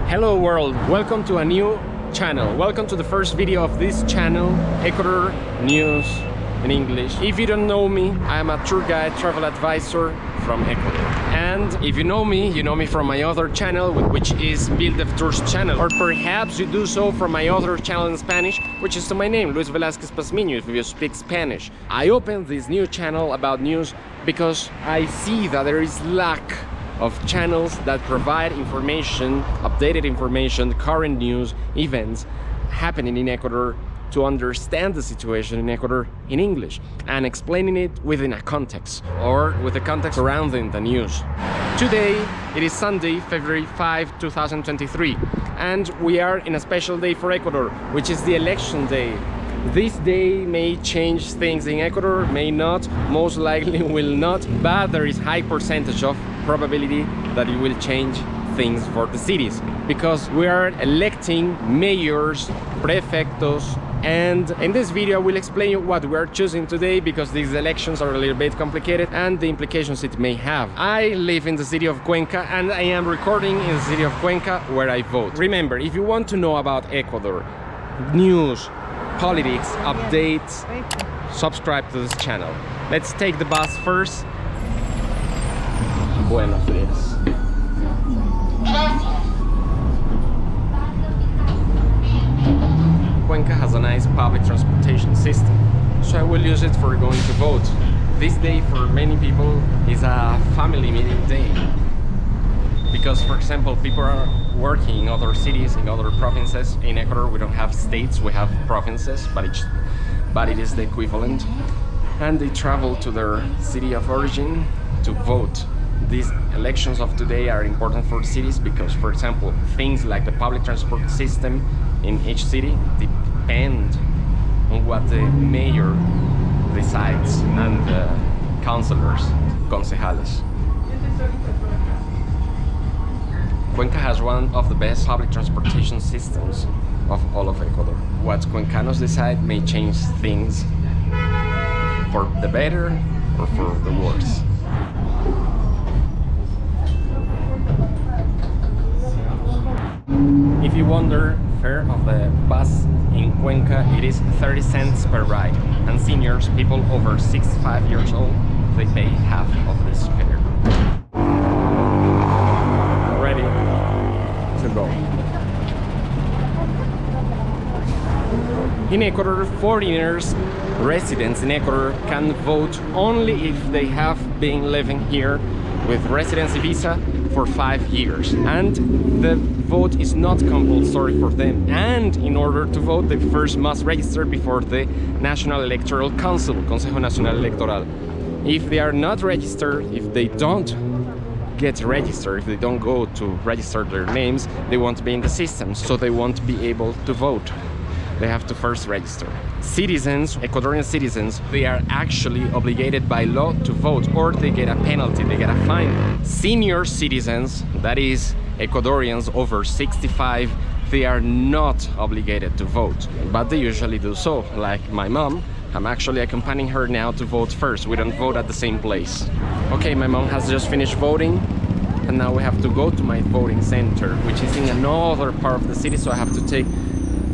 Hello world, welcome to a new channel. Welcome to the first video of this channel, Ecuador News in English. If you don't know me, I am a tour guide, travel advisor from Ecuador. And if you know me from my other channel, which is Build of Tours channel. Or perhaps you do so from my other channel in Spanish, which is to my name, Luis Velázquez Pazmiño, if you speak Spanish. I opened this new channel about news because I see that there is lack of channels that provide information, updated information, current news, events happening in Ecuador, to understand the situation in Ecuador in English and explaining it within a context or with the context surrounding the news. Today it is Sunday, February 5, 2023, and we are in a special day for Ecuador, which is the election day. This day may change things in Ecuador, may not, most likely will not, but there is high percentage of probability that it will change things for the cities, because we are electing mayors, prefectos, and in this video I will explain you what we are choosing today, because these elections are a little bit complicated and the implications it may have. I live in the city of Cuenca and I am recording in the city of Cuenca where I vote. Remember, if you want to know about Ecuador, news, politics, updates, subscribe to this channel. Let's take the bus first. Buenos días. Cuenca has a nice public transportation system, so I will use it for going to vote. This day for many people is a family meeting day, because for example people are working in other cities, in other provinces. In Ecuador we don't have states, we have provinces, but it is the equivalent, and they travel to their city of origin to vote. These elections of today are important for cities because, for example, things like the public transport system in each city depend on what the mayor decides and the councillors, concejales. Cuenca has one of the best public transportation systems of all of Ecuador. What Cuencanos decide may change things for the better or for the worse. If you wonder, fare of the bus in Cuenca, it is 30 cents per ride, and seniors, people over 65 years old, they pay half of this fare. Ready to go. In Ecuador, foreigners, residents in Ecuador can vote only if they have been living here with residency visa for 5 years, and the vote is not compulsory for them, and in order to vote they first must register before the National Electoral Council, Consejo Nacional Electoral. If they are not registered, if they don't get registered, if they don't go to register their names, they won't be in the system, so they won't be able to vote. They have to first register. Citizens, Ecuadorian citizens, they are actually obligated by law to vote, or they get a penalty, they get a fine. Senior citizens, that is Ecuadorians over 65, they are not obligated to vote, but they usually do so. Like my mom, I'm actually accompanying her now to vote first. We don't vote at the same place. Okay, my mom has just finished voting, and now we have to go to my voting center, which is in another part of the city, so I have to take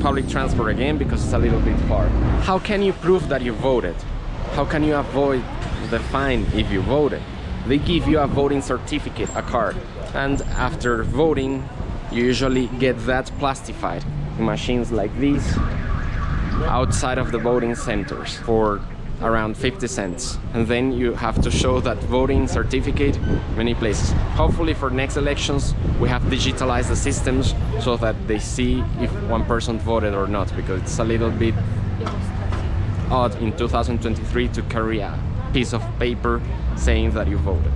public transport again because it's a little bit far. How can you prove that you voted? How can you avoid the fine if you voted? They give you a voting certificate, a card, and after voting you usually get that plastified in machines like these outside of the voting centers for around 50 cents, and then you have to show that voting certificate many places. Hopefully for next elections we have digitalized the systems so that they see if one person voted or not, because it's a little bit odd in 2023 to carry a piece of paper saying that you voted.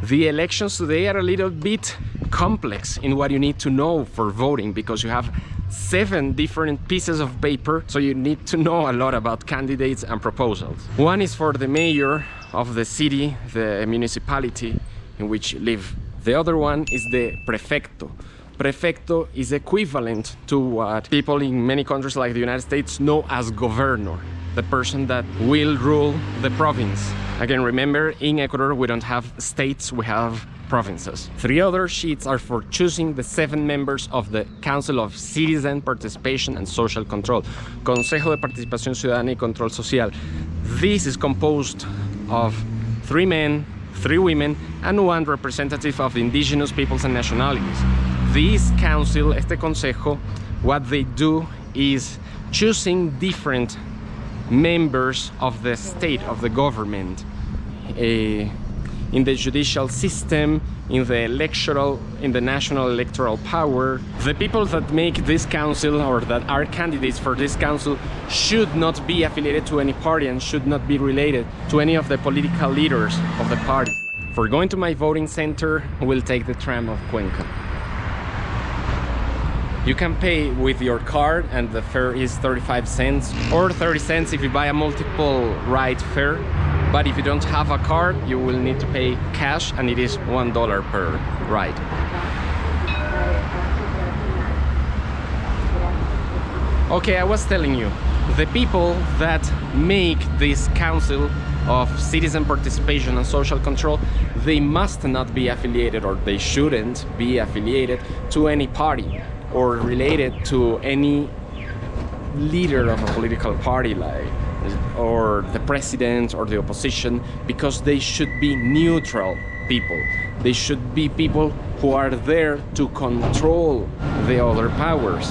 The elections today are a little bit complex in what you need to know for voting, because you have 7 different pieces of paper, so you need to know a lot about candidates and proposals. One is for the mayor of the city, the municipality in which you live. The other one is the prefecto. Prefecto is equivalent to what people in many countries like the United States know as governor, the person that will rule the province. Again, remember, in Ecuador we don't have states, we have provinces. 3 other sheets are for choosing the 7 members of the Council of Citizen Participation and Social Control, Consejo de Participación Ciudadana y Control Social. This is composed of 3 men, 3 women, and 1 representative of the indigenous peoples and nationalities. This council, este consejo, what they do is choosing different members of the state, of the government, in the judicial system, in the national electoral power. The people that make this council, or that are candidates for this council, should not be affiliated to any party and should not be related to any of the political leaders of the party. For going to my voting center, we'll take the tram of Cuenca. You can pay with your card and the fare is 35 cents or 30 cents if you buy a multiple ride fare. But if you don't have a card, you will need to pay cash, and it is $1 per ride. Okay, I was telling you, the people that make this Council of Citizen Participation and Social Control, they must not be affiliated, or they shouldn't be affiliated to any party or related to any leader of a political party, or the president or the opposition, because they should be neutral people. They should be people who are there to control the other powers,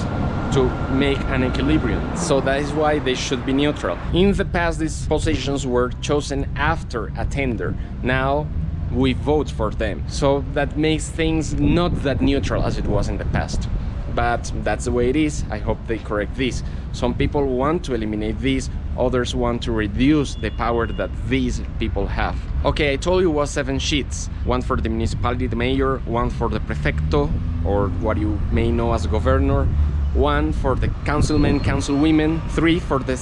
to make an equilibrium. So that is why they should be neutral. In the past, these positions were chosen after a tender. Now we vote for them. So that makes things not that neutral as it was in the past. But that's the way it is. I hope they correct this. Some people want to eliminate this, others want to reduce the power that these people have. Okay, I told you it was 7 sheets. 1 for the municipality, the mayor, 1 for the prefecto, or what you may know as governor, 1 for the councilmen, councilwomen, 3 for the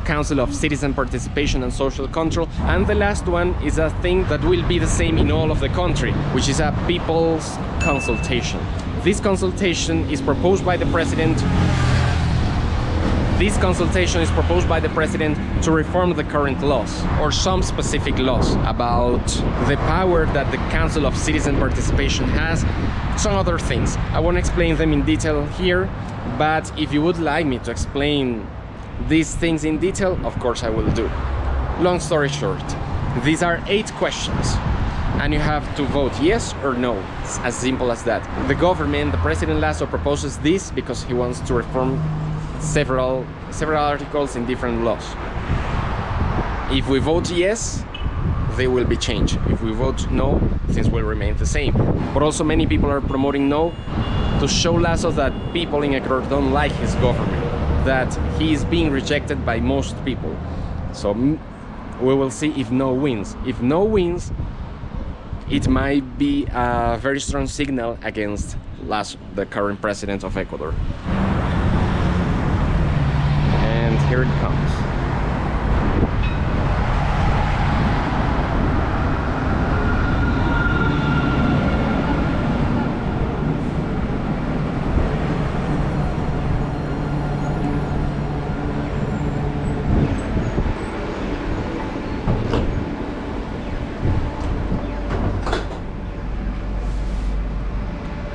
Council of Citizen Participation and Social Control, and the last one is a thing that will be the same in all of the country, which is a people's consultation. This consultation is proposed by the president. This consultation is proposed by the president to reform the current laws, or some specific laws about the power that the Council of Citizen Participation has, some other things. I won't explain them in detail here, but if you would like me to explain these things in detail, of course I will do. Long story short, these are 8 questions, and you have to vote yes or no. It's as simple as that. The government, the President Lasso, proposes this because he wants to reform several articles in different laws. If we vote yes, they will be changed. If we vote no, things will remain the same. But also many people are promoting no to show Lasso that people in Ecuador don't like his government, that he is being rejected by most people. So we will see if no wins. If no wins, it might be a very strong signal against Lasso, the current president of Ecuador. And here it comes.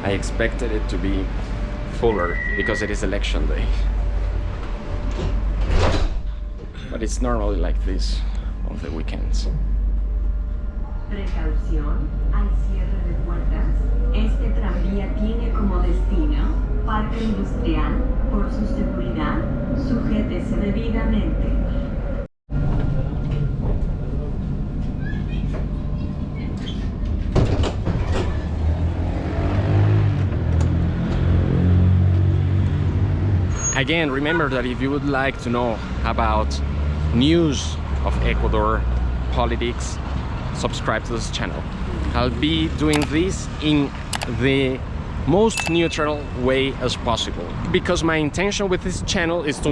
I expected it to be fuller because it is election day. But it's normally like this on the weekends. Precaución al cierre de puertas. Este tranvía tiene como destino Parque Industrial. Por su seguridad, sujétese debidamente. Again, remember that if you would like to know about news of Ecuador politics, subscribe to this channel. I'll be doing this in the most neutral way as possible, because my intention with this channel is to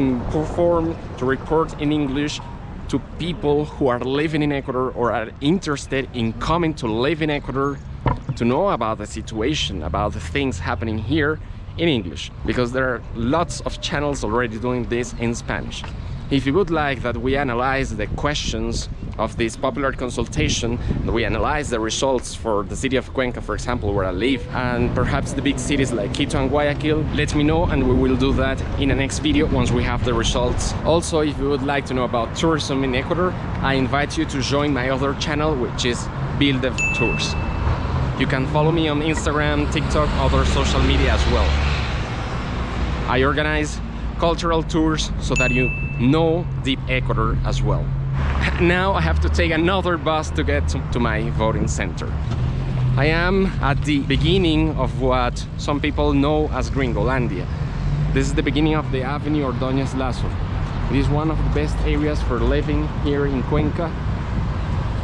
report in English to people who are living in Ecuador or are interested in coming to live in Ecuador, to know about the situation, about the things happening here in English, because there are lots of channels already doing this in Spanish. If you would like that we analyze the questions of this popular consultation, that we analyze the results for the city of Cuenca, for example, where I live, and perhaps the big cities like Quito and Guayaquil, let me know and we will do that in the next video once we have the results. Also, if you would like to know about tourism in Ecuador, I invite you to join my other channel, which is Build the Tours. You can follow me on Instagram, TikTok, other social media as well. I organize cultural tours so that you know deep Ecuador as well. Now I have to take another bus to get to my voting center. I am at the beginning of what some people know as Gringolandia. This is the beginning of the Avenue Ordóñez Lazo. It is one of the best areas for living here in Cuenca.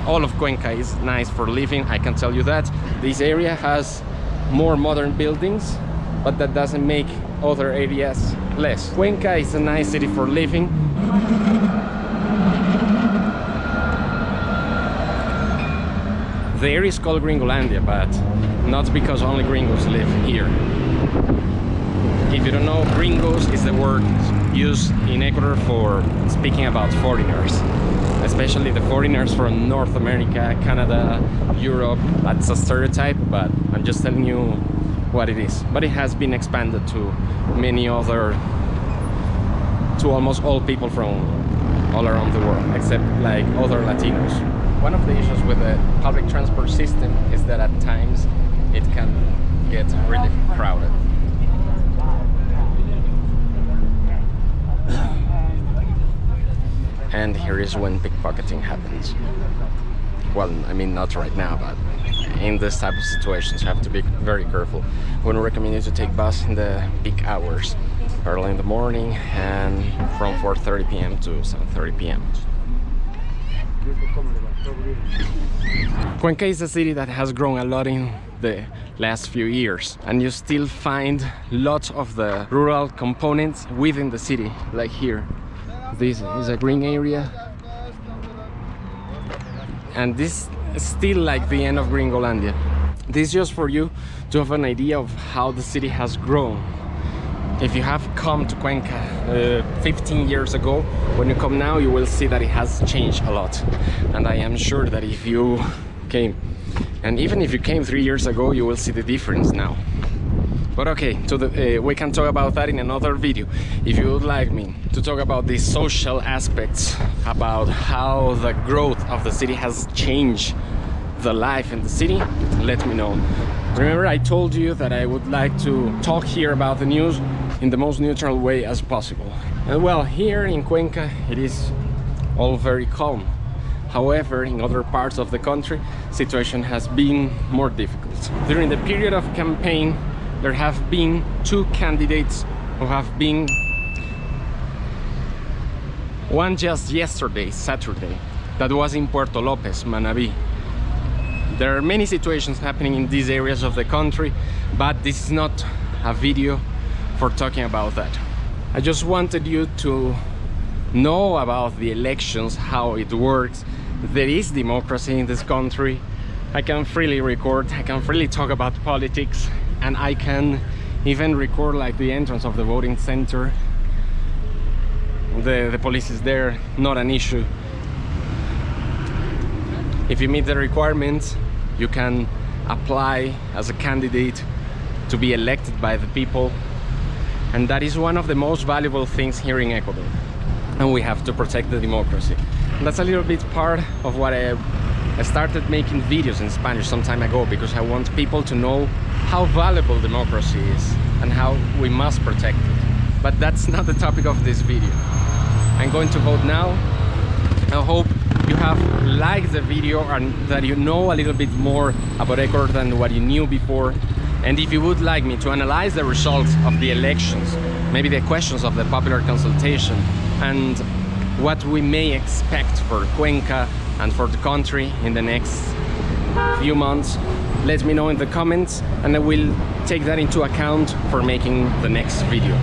All of Cuenca is nice for living, I can tell you that. This area has more modern buildings, but that doesn't make other areas less. Cuenca is a nice city for living. The area is called Gringolandia, but not because only gringos live here. If you don't know, gringos is the word used in Ecuador for speaking about foreigners, especially the foreigners from North America, Canada, Europe. That's a stereotype, but I'm just telling you what it is. But it has been expanded to many other, to almost all people from all around the world, except like other Latinos. One of the issues with the public transport system is that at times it can get really crowded. And here is when pickpocketing happens. Well, I mean, not right now, but in this type of situations you have to be very careful. We would recommend you to take bus in the peak hours, early in the morning and from 4:30 p.m. to 7:30 p.m. Cuenca is a city that has grown a lot in the last few years, and you still find lots of the rural components within the city, like here. This is a green area, and this is still like the end of Gringolandia. This is just for you to have an idea of how the city has grown. If you have come to Cuenca 15 years ago, when you come now, you will see that it has changed a lot. And I am sure that if you came, and even if you came 3 years ago, you will see the difference now. But okay, we can talk about that in another video. If you would like me to talk about the social aspects, about how the growth of the city has changed the life in the city, let me know. Remember, I told you that I would like to talk here about the news in the most neutral way as possible. And well, here in Cuenca it is all very calm. However, in other parts of the country, situation has been more difficult. During the period of campaign, there have been 2 candidates who have been, one just yesterday, Saturday, that was in Puerto Lopez, Manabí. There are many situations happening in these areas of the country, but this is not a video for talking about that. I just wanted you to know about the elections, how it works. There is democracy in this country. I can freely record, I can freely talk about politics, and I can even record like the entrance of the voting center. The police is there, not an issue. If you meet the requirements, you can apply as a candidate to be elected by the people. And that is one of the most valuable things here in Ecuador. And we have to protect the democracy. And that's a little bit part of what I started making videos in Spanish some time ago, because I want people to know how valuable democracy is and how we must protect it. But that's not the topic of this video. I'm going to vote now. I hope you have liked the video and that you know a little bit more about Ecuador than what you knew before. And if you would like me to analyze the results of the elections, maybe the questions of the popular consultation, and what we may expect for Cuenca and for the country in the next few months, let me know in the comments, and I will take that into account for making the next video,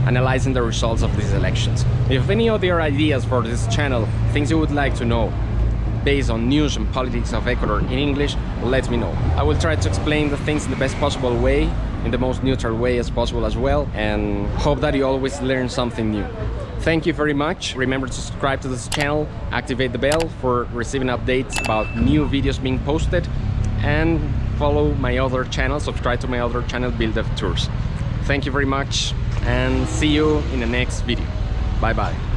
analyzing the results of these elections. If you have any other ideas for this channel, things you would like to know, based on news and politics of Ecuador in English, let me know. I will try to explain the things in the best possible way, in the most neutral way as possible as well, and hope that you always learn something new. Thank you very much. Remember to subscribe to this channel, activate the bell for receiving updates about new videos being posted, and follow my other channel, subscribe to my other channel, Build Dev Tours. Thank you very much, and see you in the next video. Bye bye.